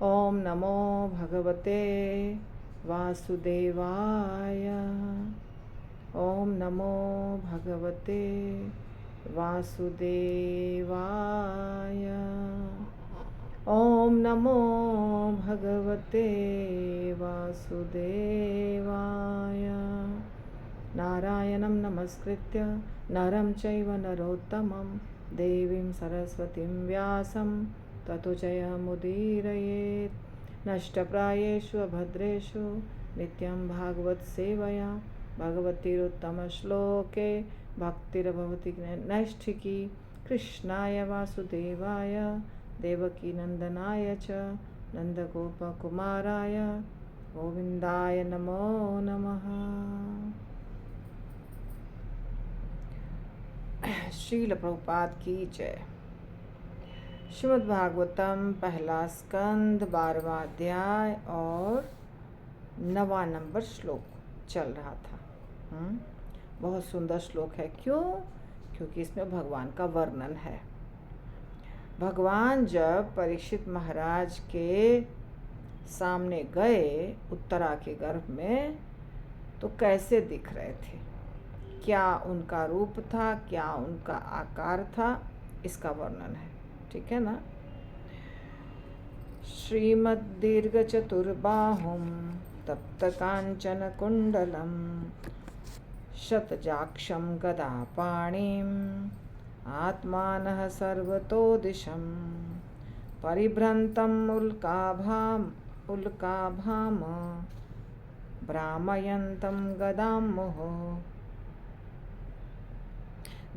ओम नमो भगवते वासुदेवाय। ओम नमो भगवते वासुदेवाय। ओम नमो भगवते वासुदेवाय। नारायणं नमस्कृत्य नरं चैव नरोत्तमं देवीं सरस्वतीं व्यासं ततो जयमुदीरयेत्। नष्टप्रायेषु अभद्रेषु नित्यं भागवत सेवया भगवतीरुत्तमश्लोके भक्तिर्भवति नैष्ठिकी। कृष्णाय वासुदेवाय देवकीनन्दनाय च नन्दगोपकुमाराय गोविन्दाय नमो नमः। श्रील प्रभुपाद की जय। श्रीमद् भागवतम पहला स्कंद 12वां अध्याय और 9वां नंबर श्लोक चल रहा था। बहुत सुंदर श्लोक है। क्यों? क्योंकि इसमें भगवान का वर्णन है। भगवान जब परीक्षित महाराज के सामने गए उत्तरा के गर्भ में तो कैसे दिख रहे थे, क्या उनका रूप था, क्या उनका आकार था, इसका वर्णन है। ठीक है ना। श्रीमद्दीर्घ चतुर्बाहुं तप्त कांचन कुंडलम शतजाक्षं गदापाणिं आत्मानः सर्वतो दिशं परिभ्रंतं उल्काभाम भ्रामयन्तं गदां मुहुः।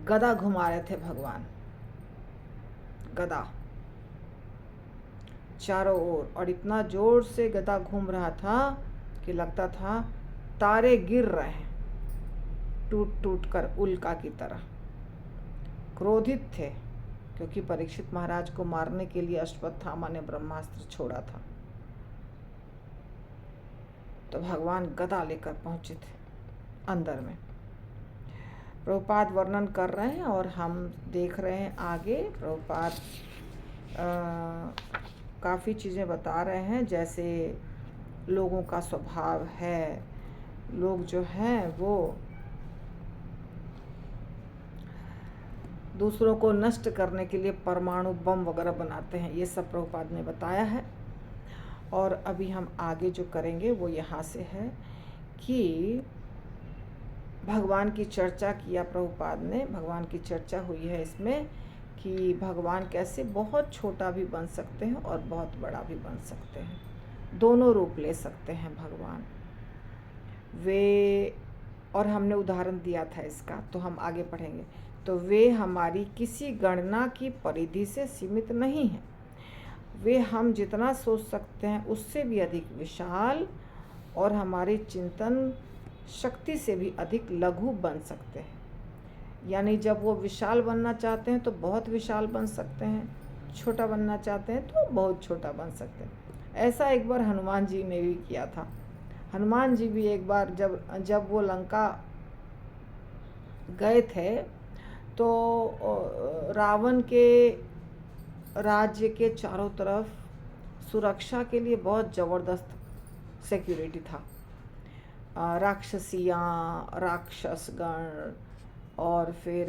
गदा घुमा रहे थे भगवान, गदा चारों ओर, और इतना जोर से गदा घूम रहा था कि लगता था तारे गिर रहे हैं टूट टूट कर उल्का की तरह। क्रोधित थे क्योंकि परीक्षित महाराज को मारने के लिए अश्वत्थामा ने ब्रह्मास्त्र छोड़ा था। तो भगवान गदा लेकर पहुंचे थे अंदर में। प्रभुपाद वर्णन कर रहे हैं और हम देख रहे हैं आगे। प्रभुपाद काफ़ी चीज़ें बता रहे हैं, जैसे लोगों का स्वभाव है, लोग जो हैं वो दूसरों को नष्ट करने के लिए परमाणु बम वगैरह बनाते हैं। ये सब प्रभुपाद ने बताया है। और अभी हम आगे जो करेंगे वो यहाँ से है कि भगवान की चर्चा किया प्रभुपाद ने। भगवान की चर्चा हुई है इसमें कि भगवान कैसे बहुत छोटा भी बन सकते हैं और बहुत बड़ा भी बन सकते हैं, दोनों रूप ले सकते हैं भगवान वे। और हमने उदाहरण दिया था इसका, तो हम आगे पढ़ेंगे। तो वे हमारी किसी गणना की परिधि से सीमित नहीं हैं। वे हम जितना सोच सकते हैं उससे भी अधिक विशाल और हमारे चिंतन शक्ति से भी अधिक लघु बन सकते हैं। यानी जब वो विशाल बनना चाहते हैं तो बहुत विशाल बन सकते हैं, छोटा बनना चाहते हैं तो बहुत छोटा बन सकते हैं। ऐसा एक बार हनुमान जी ने भी किया था। हनुमान जी भी एक बार जब वो लंका गए थे तो रावण के राज्य के चारों तरफ सुरक्षा के लिए बहुत ज़बरदस्त सिक्योरिटी था। राक्षसियाँ, राक्षसगण, और फिर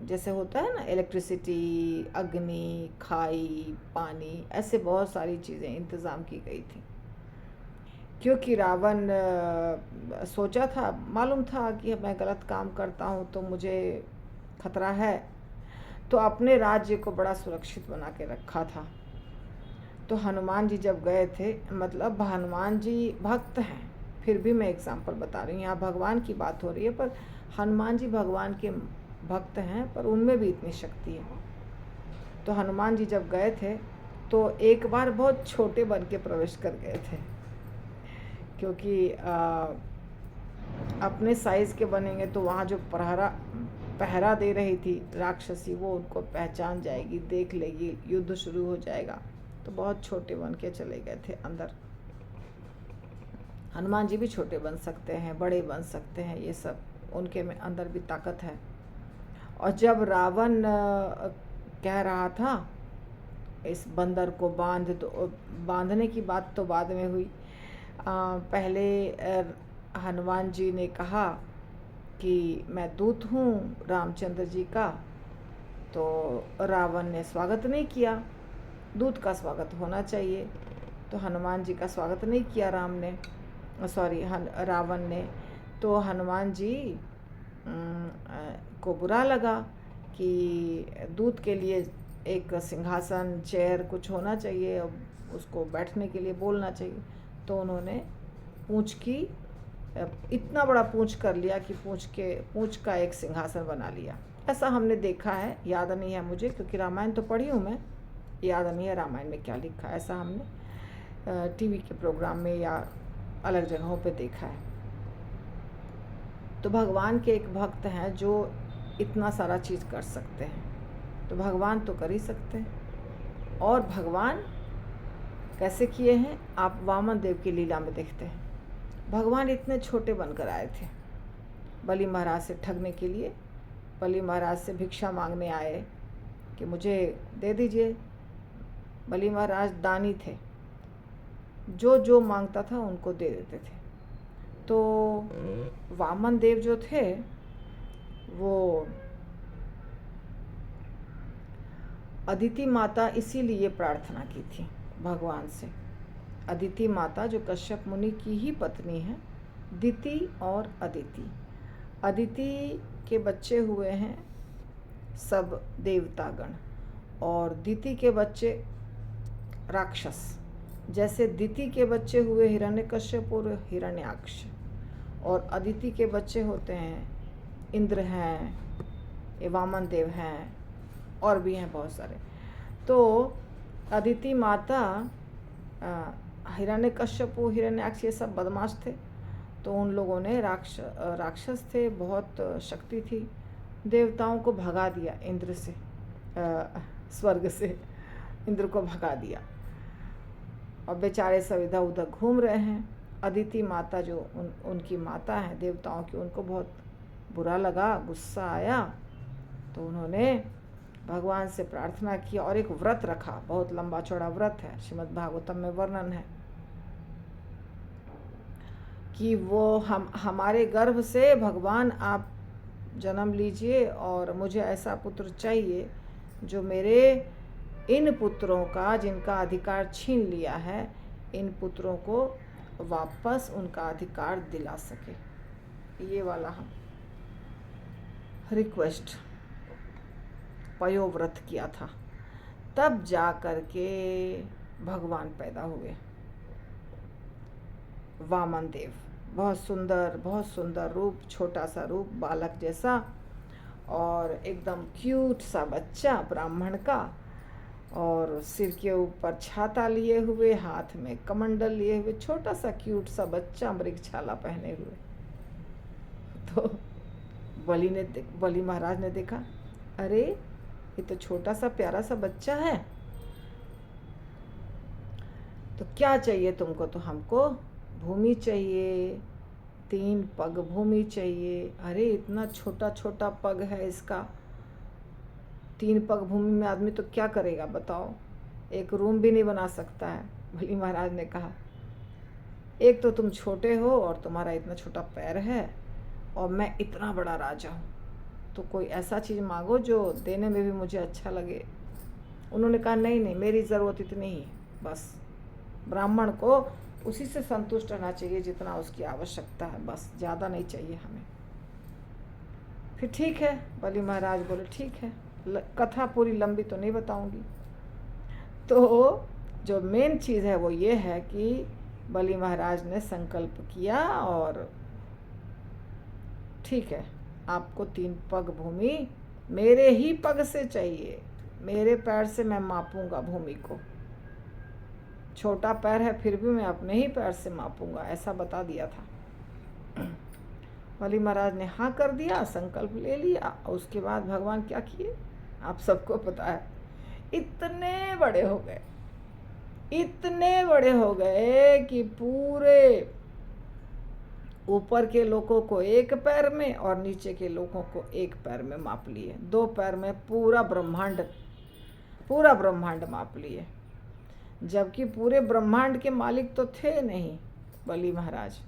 जैसे होता है ना इलेक्ट्रिसिटी, अग्नि, खाई, पानी, ऐसे बहुत सारी चीज़ें इंतज़ाम की गई थी। क्योंकि रावण सोचा था, मालूम था कि मैं गलत काम करता हूँ तो मुझे खतरा है, तो अपने राज्य को बड़ा सुरक्षित बना के रखा था। तो हनुमान जी जब गए थे, मतलब हनुमान जी भक्त हैं, फिर भी मैं एग्जाम्पल बता रही हूँ, यहाँ भगवान की बात हो रही है, पर हनुमान जी भगवान के भक्त हैं, पर उनमें भी इतनी शक्ति है। तो हनुमान जी जब गए थे तो एक बार बहुत छोटे बन के प्रवेश कर गए थे, क्योंकि अपने साइज़ के बनेंगे तो वहाँ जो पहरा दे रही थी राक्षसी, वो उनको पहचान जाएगी, देख लेगी, युद्ध शुरू हो जाएगा। तो बहुत छोटे बन के चले गए थे अंदर। हनुमान जी भी छोटे बन सकते हैं, बड़े बन सकते हैं, ये सब उनके में अंदर भी ताकत है। और जब रावण कह रहा था इस बंदर को बांधने की बात तो बाद में हुई। पहले हनुमान जी ने कहा कि मैं दूत हूँ रामचंद्र जी का, तो रावण ने स्वागत नहीं किया। दूत का स्वागत होना चाहिए, तो हनुमान जी का स्वागत नहीं किया रावण ने। तो हनुमान जी को बुरा लगा कि दूत के लिए एक सिंहासन, चेयर कुछ होना चाहिए, उसको बैठने के लिए बोलना चाहिए। तो उन्होंने पूंछ की इतना बड़ा पूंछ कर लिया कि पूंछ का एक सिंहासन बना लिया। ऐसा हमने देखा है, याद नहीं है मुझे क्योंकि रामायण तो पढ़ी हूँ मैं, याद नहीं है रामायण में क्या लिखा है। ऐसा हमने टीवी के प्रोग्राम में या अलग जगहों पे देखा है। तो भगवान के एक भक्त हैं जो इतना सारा चीज़ कर सकते हैं, तो भगवान तो कर ही सकते हैं। और भगवान कैसे किए हैं आप वामन देव की लीला में देखते हैं। भगवान इतने छोटे बनकर आए थे, बलि महाराज से ठगने के लिए। बलि महाराज से भिक्षा मांगने आए कि मुझे दे दीजिए। बलि महाराज दानी थे, जो जो मांगता था उनको दे देते थे। तो वामन देव जो थे वो अदिति माता इसीलिए प्रार्थना की थी भगवान से। अदिति माता जो कश्यप मुनि की ही पत्नी है, दिति और अदिति। अदिति के बच्चे हुए हैं सब देवतागण, और दिति के बच्चे राक्षस। जैसे दिति के बच्चे हुए हिरण्यकश्यप और हिरण्याक्ष, और अदिति के बच्चे होते हैं इंद्र हैं, वामन देव हैं, और भी हैं बहुत सारे। तो अदिति माता, हिरण्यकश्यप हिरण्याक्ष ये सब बदमाश थे। तो उन लोगों ने राक्षस थे, बहुत शक्ति थी, देवताओं को भगा दिया इंद्र से, स्वर्ग से इंद्र को भगा दिया, और बेचारे सब इधर उधर घूम रहे हैं। अदिति माता जो उनकी माता है देवताओं की, उनको बहुत बुरा लगा, गुस्सा आया। तो उन्होंने भगवान से प्रार्थना की और एक व्रत रखा, बहुत लंबा चौड़ा व्रत है, श्रीमद् भागवतम में वर्णन है कि वो हमारे गर्भ से भगवान आप जन्म लीजिए और मुझे ऐसा पुत्र चाहिए जो मेरे इन पुत्रों का, जिनका अधिकार छीन लिया है, इन पुत्रों को वापस उनका अधिकार दिला सके। ये वाला हम रिक्वेस्ट पयोव्रत किया था, तब जा कर के भगवान पैदा हुए वामन देव। बहुत सुंदर रूप, छोटा सा रूप, बालक जैसा, और एकदम क्यूट सा बच्चा ब्राह्मण का, और सिर के ऊपर छाता लिए हुए, हाथ में कमंडल लिए हुए, छोटा सा क्यूट सा बच्चा मृगछाला पहने हुए। तो बलि महाराज ने देखा, अरे ये तो छोटा सा प्यारा सा बच्चा है, तो क्या चाहिए तुमको? तो हमको भूमि चाहिए, 3 पग भूमि चाहिए। अरे इतना छोटा छोटा पग है इसका, 3 पग भूमि में आदमी तो क्या करेगा बताओ, एक रूम भी नहीं बना सकता है। बलि महाराज ने कहा, एक तो तुम छोटे हो और तुम्हारा इतना छोटा पैर है, और मैं इतना बड़ा राजा हूँ, तो कोई ऐसा चीज़ मांगो जो देने में भी मुझे अच्छा लगे। उन्होंने कहा, नहीं मेरी ज़रूरत इतनी ही है, बस ब्राह्मण को उसी से संतुष्ट रहना चाहिए जितना उसकी आवश्यकता है, बस ज़्यादा नहीं चाहिए हमें। फिर ठीक है, बलि महाराज बोले ठीक है, कथा पूरी लंबी तो नहीं बताऊंगी। तो जो मेन चीज़ है वो ये है कि बलि महाराज ने संकल्प किया, और ठीक है आपको 3 पग भूमि मेरे ही पग से चाहिए, मेरे पैर से मैं मापूंगा भूमि को, छोटा पैर है फिर भी मैं अपने ही पैर से मापूंगा, ऐसा बता दिया था। बलि महाराज ने हाँ कर दिया, संकल्प ले लिया। उसके बाद भगवान क्या किए आप सबको पता है, इतने बड़े हो गए कि पूरे ऊपर के लोगों को 1 पैर में और नीचे के लोगों को 1 पैर में माप लिए। 2 पैर में पूरा ब्रह्मांड पूरा ब्रह्मांड माप लिए, जबकि पूरे ब्रह्मांड के मालिक तो थे नहीं बलि महाराज,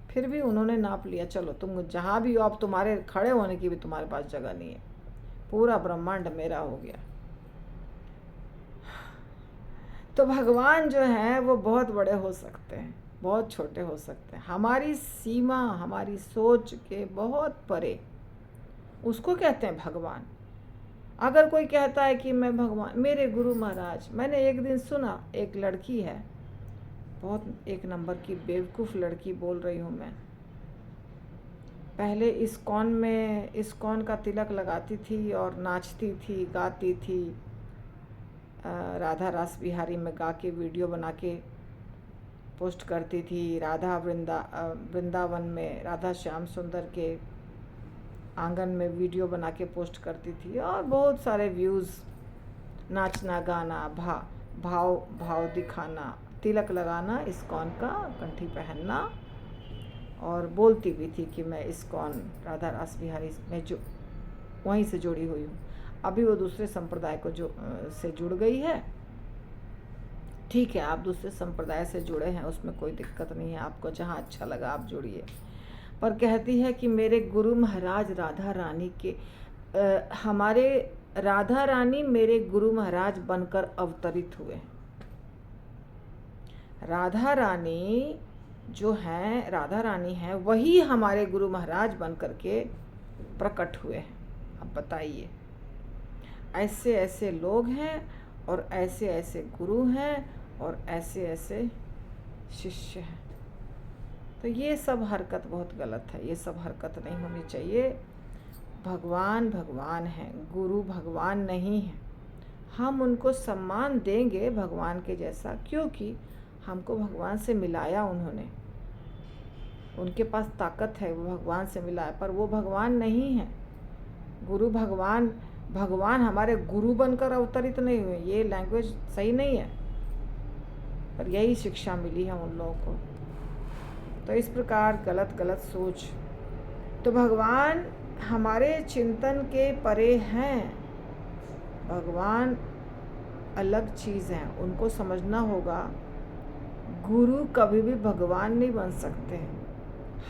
फिर भी उन्होंने नाप लिया, चलो तुम जहाँ भी हो, अब तुम्हारे खड़े होने की भी तुम्हारे पास जगह नहीं है, पूरा ब्रह्मांड मेरा हो गया। तो भगवान जो है वो बहुत बड़े हो सकते हैं, बहुत छोटे हो सकते हैं, हमारी सीमा, हमारी सोच के बहुत परे, उसको कहते हैं भगवान। अगर कोई कहता है कि मैं भगवान, मेरे गुरु महाराज, मैंने एक दिन सुना, एक लड़की है, बहुत एक नंबर की बेवकूफ़ लड़की बोल रही हूँ मैं, पहले इस्कॉन का तिलक लगाती थी और नाचती थी, गाती थी, राधा रास बिहारी में गा के वीडियो बना के पोस्ट करती थी, वृंदावन में राधा श्याम सुंदर के आंगन में वीडियो बना के पोस्ट करती थी, और बहुत सारे व्यूज़, नाचना गाना, भाव दिखाना, तिलक लगाना, इस्कॉन का कंठी पहनना, और बोलती भी थी कि मैं इस्कॉन राधा रास बिहारी में जो वहीं से जुड़ी हुई हूँ। अभी वो दूसरे संप्रदाय को से जुड़ गई है, ठीक है, आप दूसरे संप्रदाय से जुड़े हैं, उसमें कोई दिक्कत नहीं है, आपको जहाँ अच्छा लगा आप जुड़िए। पर कहती है कि मेरे गुरु महाराज राधा रानी के हमारे राधा रानी मेरे गुरु महाराज बनकर अवतरित हुए। राधा रानी जो हैं, राधा रानी हैं, वही हमारे गुरु महाराज बनकर के प्रकट हुए हैं। अब बताइए, ऐसे ऐसे लोग हैं और ऐसे ऐसे गुरु हैं और ऐसे ऐसे शिष्य हैं। तो ये सब हरकत बहुत गलत है, ये सब हरकत नहीं होनी चाहिए। भगवान भगवान हैं, गुरु भगवान नहीं हैं। हम उनको सम्मान देंगे भगवान के जैसा, क्योंकि हमको भगवान से मिलाया उन्होंने, उनके पास ताकत है, वो भगवान से मिला है, पर वो भगवान नहीं है। गुरु भगवान हमारे गुरु बनकर अवतरित नहीं हुए, ये लैंग्वेज सही नहीं है, पर यही शिक्षा मिली है उन लोगों को। तो इस प्रकार गलत सोच, तो भगवान हमारे चिंतन के परे हैं। भगवान अलग चीज़ हैं, उनको समझना होगा। गुरु कभी भी भगवान नहीं बन सकते हैं,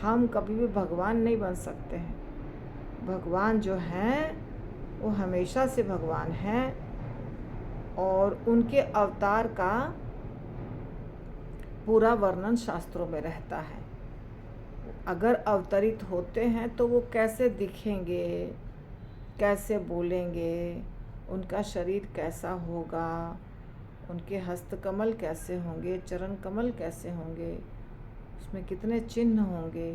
हम कभी भी भगवान नहीं बन सकते हैं। भगवान जो हैं वो हमेशा से भगवान हैं, और उनके अवतार का पूरा वर्णन शास्त्रों में रहता है। अगर अवतरित होते हैं तो वो कैसे दिखेंगे, कैसे बोलेंगे, उनका शरीर कैसा होगा, उनके हस्तकमल कैसे होंगे, चरण कमल कैसे होंगे, उसमें कितने चिन्ह होंगे,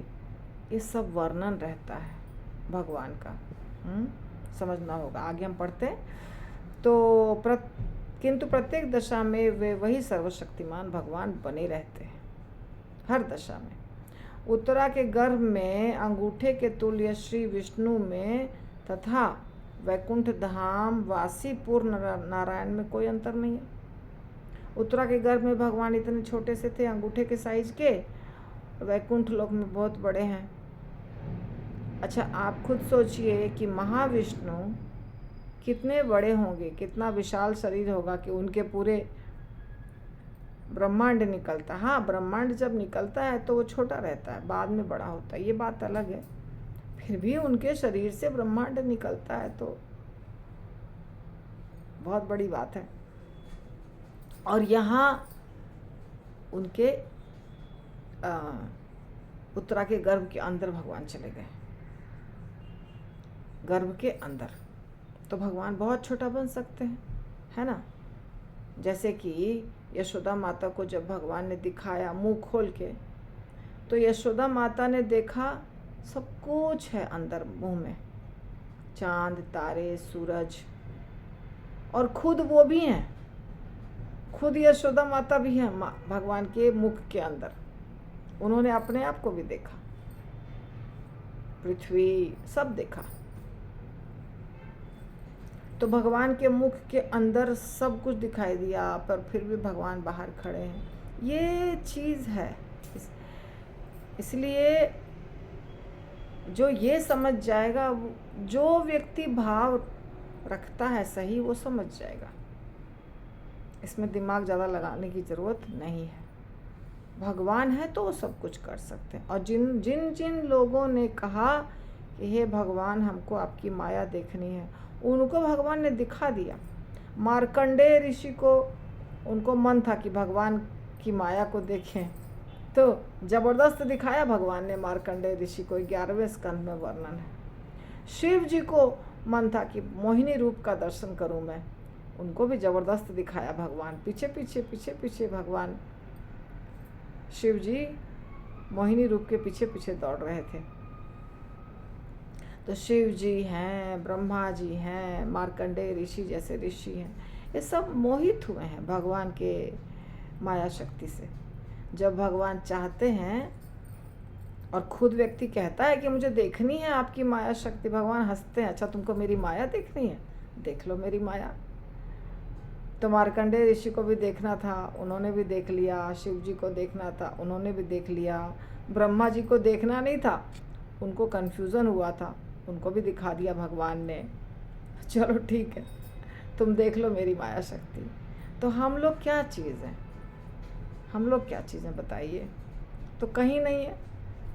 ये सब वर्णन रहता है भगवान का। समझना होगा। आगे हम पढ़ते हैं। तो किंतु प्रत्येक दशा में वे वही सर्वशक्तिमान भगवान बने रहते हैं, हर दशा में। उत्तरा के गर्भ में अंगूठे के तुल्य श्री विष्णु में तथा वैकुंठ धाम वासी पूर्ण नारायण में कोई अंतर नहीं है। उत्तरा के गर्भ में भगवान इतने छोटे से थे, अंगूठे के साइज के, वैकुंठ लोक में बहुत बड़े हैं। अच्छा, आप खुद सोचिए कि महाविष्णु कितने बड़े होंगे, कितना विशाल शरीर होगा कि उनके पूरे ब्रह्मांड निकलता। हाँ, ब्रह्मांड जब निकलता है तो वो छोटा रहता है, बाद में बड़ा होता है, ये बात अलग है। फिर भी उनके शरीर से ब्रह्मांड निकलता है तो बहुत बड़ी बात है। और यहाँ उनके उत्तरा के गर्भ के अंदर भगवान चले गए, गर्भ के अंदर, तो भगवान बहुत छोटा बन सकते हैं, है ना। जैसे कि यशोदा माता को जब भगवान ने दिखाया मुंह खोल के, तो यशोदा माता ने देखा सब कुछ है अंदर मुंह में, चांद, तारे, सूरज, और खुद वो भी हैं, खुद यशोदा माता भी हैं भगवान के मुख के अंदर। उन्होंने अपने आप को भी देखा, पृथ्वी सब देखा। तो भगवान के मुख के अंदर सब कुछ दिखाई दिया, पर फिर भी भगवान बाहर खड़े हैं। ये चीज़ है। इसलिए जो ये समझ जाएगा, जो व्यक्ति भाव रखता है सही, वो समझ जाएगा। इसमें दिमाग ज़्यादा लगाने की ज़रूरत नहीं है। भगवान है तो वो सब कुछ कर सकते हैं। और जिन जिन जिन लोगों ने कहा कि हे भगवान हमको आपकी माया देखनी है, उनको भगवान ने दिखा दिया। मार्कंडेय ऋषि को, उनको मन था कि भगवान की माया को देखें, तो जबरदस्त दिखाया भगवान ने मार्कंडेय ऋषि को। 11वें स्कंद में वर्णन है। शिव जी को मन था कि मोहिनी रूप का दर्शन करूं मैं, उनको भी जबरदस्त दिखाया भगवान। पीछे पीछे पीछे पीछे भगवान शिव जी मोहिनी रूप के पीछे पीछे दौड़ रहे थे। तो शिव जी हैं, ब्रह्मा जी हैं, मार्कंडेय ऋषि जैसे ऋषि हैं, ये सब मोहित हुए हैं भगवान के माया शक्ति से। जब भगवान चाहते हैं और खुद व्यक्ति कहता है कि मुझे देखनी है आपकी माया शक्ति, भगवान हंसते हैं, अच्छा तुमको मेरी माया देखनी है, देख लो मेरी माया। तो मार्कंडेय ऋषि को भी देखना था, उन्होंने भी देख लिया। शिव जी को देखना था, उन्होंने भी देख लिया। ब्रह्मा जी को देखना नहीं था, उनको कन्फ्यूज़न हुआ था, उनको भी दिखा दिया भगवान ने। चलो ठीक है, तुम देख लो मेरी माया शक्ति। तो हम लोग क्या चीज़ हैं, हम लोग क्या चीज़ें बताइए? तो कहीं नहीं है,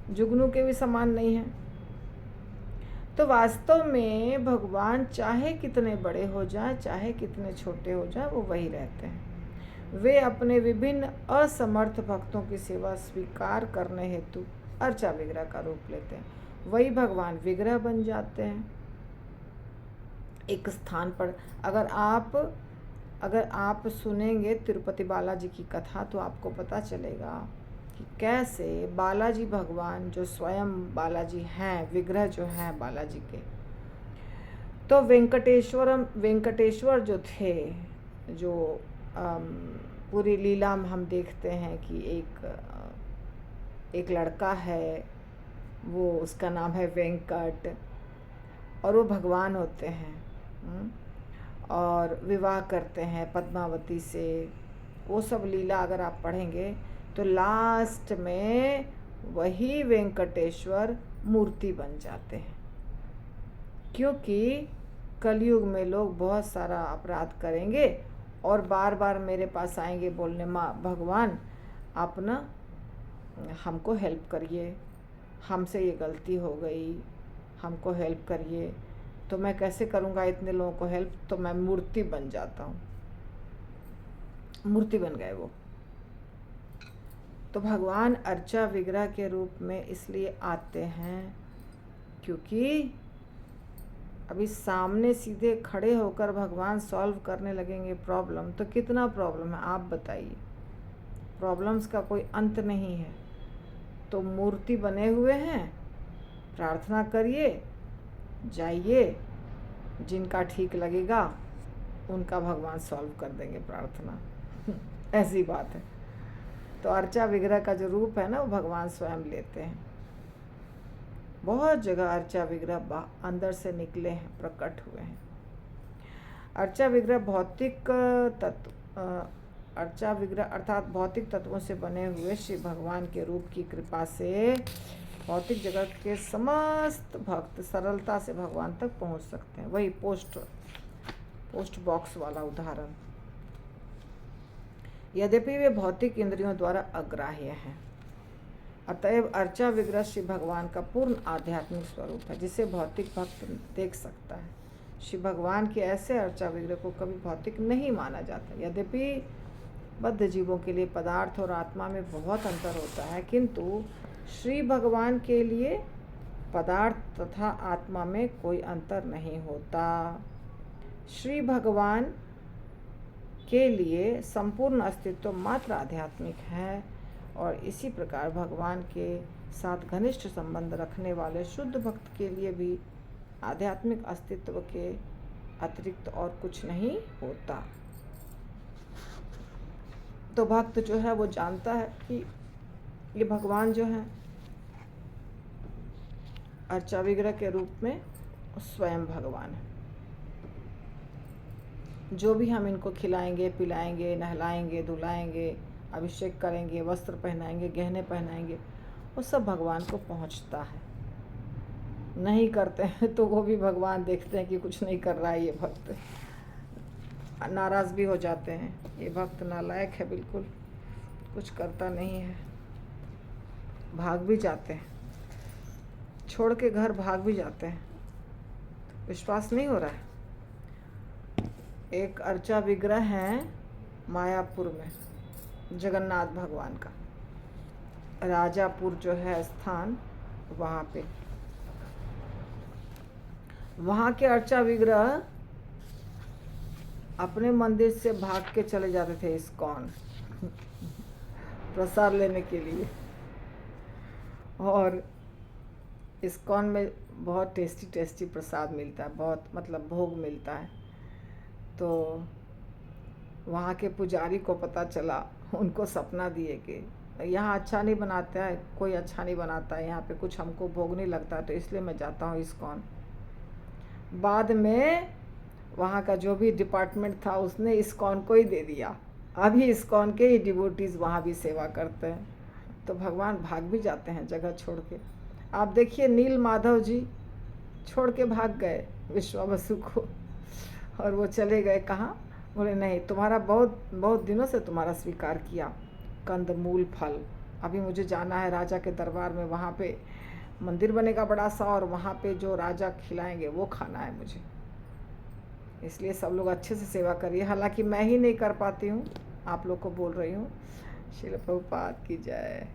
जुगनू के भी समान नहीं है। तो वास्तव में भगवान चाहे कितने बड़े हो जाएं, चाहे कितने छोटे हो जाएं, वो वही रहते हैं। वे अपने विभिन्न असमर्थ भक्तों की सेवा स्वीकार करने हेतु अर्चा विग्रह का रूप लेते हैं। वही भगवान विग्रह बन जाते हैं एक स्थान पर। अगर आप सुनेंगे तिरुपति बालाजी की कथा, तो आपको पता चलेगा कि कैसे बालाजी भगवान, जो स्वयं बालाजी हैं, विग्रह जो हैं बालाजी के, तो वेंकटेश्वर जो थे, जो पूरी लीला में हम देखते हैं कि एक लड़का है, वो उसका नाम है वेंकट, और वो भगवान होते हैं और विवाह करते हैं पद्मावती से। वो सब लीला अगर आप पढ़ेंगे तो लास्ट में वही वेंकटेश्वर मूर्ति बन जाते हैं, क्योंकि कलयुग में लोग बहुत सारा अपराध करेंगे और बार बार मेरे पास आएंगे बोलने, माँ भगवान आप ना हमको हेल्प करिए, हमसे ये गलती हो गई, हमको हेल्प करिए। तो मैं कैसे करूँगा इतने लोगों को हेल्प? तो मैं मूर्ति बन जाता हूँ। मूर्ति बन गए वो। तो भगवान अर्चा विग्रह के रूप में इसलिए आते हैं क्योंकि अभी सामने सीधे खड़े होकर भगवान सॉल्व करने लगेंगे प्रॉब्लम, तो कितना प्रॉब्लम है आप बताइए? प्रॉब्लम्स का कोई अंत नहीं है। तो मूर्ति बने हुए हैं, प्रार्थना करिए, जाइए, जिनका ठीक लगेगा उनका भगवान सॉल्व कर देंगे प्रार्थना। ऐसी बात है। तो अर्चा विग्रह का जो रूप है ना, वो भगवान स्वयं लेते हैं। बहुत जगह अर्चा विग्रह अंदर से निकले हैं, प्रकट हुए हैं। अर्चा विग्रह भौतिक तत्व, अर्चा विग्रह अर्थात भौतिक तत्वों से बने हुए श्री भगवान के रूप की कृपा से भौतिक जगत के समस्त भक्त सरलता से भगवान तक पहुंच सकते हैं। वही पोस्ट बॉक्स वाला उदाहरण। यद्यपि वे भौतिक इंद्रियों द्वारा अग्राह्य हैं, अतएव अर्चा विग्रह श्री भगवान का पूर्ण आध्यात्मिक स्वरूप है, जिसे भौतिक भक्त देख सकता है। श्री भगवान के ऐसे अर्चा विग्रह को कभी भौतिक नहीं माना जाता। यद्यपि बद्ध जीवों के लिए पदार्थ और आत्मा में बहुत अंतर होता है, किंतु श्री भगवान के लिए पदार्थ तथा आत्मा में कोई अंतर नहीं होता। श्री भगवान के लिए संपूर्ण अस्तित्व मात्र आध्यात्मिक है, और इसी प्रकार भगवान के साथ घनिष्ठ संबंध रखने वाले शुद्ध भक्त के लिए भी आध्यात्मिक अस्तित्व के अतिरिक्त और कुछ नहीं होता। तो भक्त जो है वो जानता है कि ये भगवान जो है अर्चा विग्रह के रूप में स्वयं भगवान है। जो भी हम इनको खिलाएंगे, पिलाएंगे, नहलाएंगे, धुलाएंगे, अभिषेक करेंगे, वस्त्र पहनाएंगे, गहने पहनाएंगे, वो सब भगवान को पहुंचता है। नहीं करते हैं तो वो भी भगवान देखते हैं कि कुछ नहीं कर रहा है ये भक्त, नाराज़ भी हो जाते हैं। ये भक्त नालायक है, बिल्कुल कुछ करता नहीं है, भाग भी जाते हैं, छोड़ के घर भाग भी जाते हैं। विश्वास नहीं हो रहा है। एक अर्चा विग्रह है मायापुर में जगन्नाथ भगवान का, राजापुर जो है स्थान, वहाँ पे वहाँ के अर्चा विग्रह अपने मंदिर से भाग के चले जाते थे इस्कॉन प्रसाद लेने के लिए। और इस्कॉन में बहुत टेस्टी टेस्टी प्रसाद मिलता है, बहुत मतलब भोग मिलता है। तो वहाँ के पुजारी को पता चला, उनको सपना दिए कि यहाँ अच्छा नहीं बनाता है, कोई अच्छा नहीं बनाता है यहाँ पे, कुछ हमको भोग नहीं लगता, तो इसलिए मैं जाता हूँ इस्कॉन। बाद में वहाँ का जो भी डिपार्टमेंट था उसने इस्कॉन को ही दे दिया। अभी इस्कॉन के ही डिवोटीज़ वहाँ भी सेवा करते हैं। तो भगवान भाग भी जाते हैं जगह छोड़ के। आप देखिए नील माधव जी छोड़ के भाग गए विश्वावसु को, और वो चले गए कहाँ? बोले नहीं, तुम्हारा बहुत बहुत दिनों से तुम्हारा स्वीकार किया, कंद मूल फल, अभी मुझे जाना है राजा के दरबार में, वहाँ पे मंदिर बनेगा बड़ा सा, और वहाँ पे जो राजा खिलाएंगे वो खाना है मुझे। इसलिए सब लोग अच्छे से सेवा करिए। हालांकि मैं ही नहीं कर पाती हूँ, आप लोग को बोल रही हूँ। श्रील प्रभुपाद की जय।